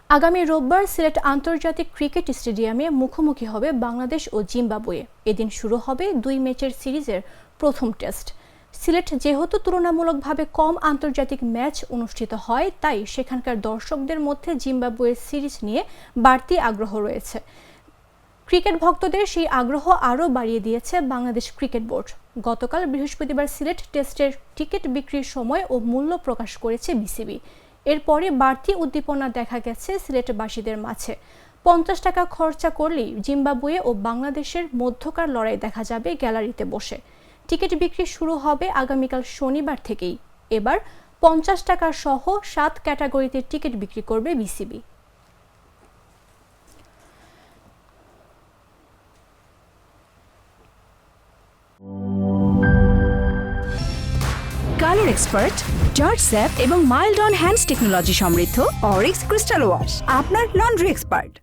আগামী রোববার সিলেট আন্তর্জাতিক ক্রিকেট স্টেডিয়ামে মুখোমুখি হবে বাংলাদেশ ও জিম্বাবুয়ে। এদিন শুরু হবে 2 ম্যাচের সিরিজের প্রথম টেস্ট। সিলেট যেহেতু তুলনামূলকভাবে কম আন্তর্জাতিক ম্যাচ অনুষ্ঠিত হয়, তাই সেখানকার দর্শকদের মধ্যে জিম্বাবুয়ের সিরিজ নিয়ে বাড়তি আগ্রহ রয়েছে। ক্রিকেট ভক্তদের সেই আগ্রহ আরও বাড়িয়ে দিয়েছে বাংলাদেশ ক্রিকেট বোর্ড। গতকাল বৃহস্পতিবার সিলেট টেস্টের টিকিট বিক্রির সময় ও মূল্য প্রকাশ করেছে বিসিবি। এরপরে বাড়তি উদ্দীপনা দেখা গেছে সিলেটবাসীদের মাঝে। 50 টাকা খরচা করলেই জিম্বাবুয়ে ও বাংলাদেশের মধ্যকার লড়াই দেখা যাবে গ্যালারিতে বসে। টিকিট বিক্রি শুরু হবে আগামীকাল শনিবার থেকেই। এবার 50 টাকা সহ 7 ক্যাটাগরিতে টিকিট বিক্রি করবে BCB. Colour expert, George sap এবং মাইল্ড অন হ্যান্ডস টেকনোলজি সমৃদ্ধ অরিক্স ক্রিস্টাল ওয়াশ আপনার লন্ড্রি এক্সপার্ট।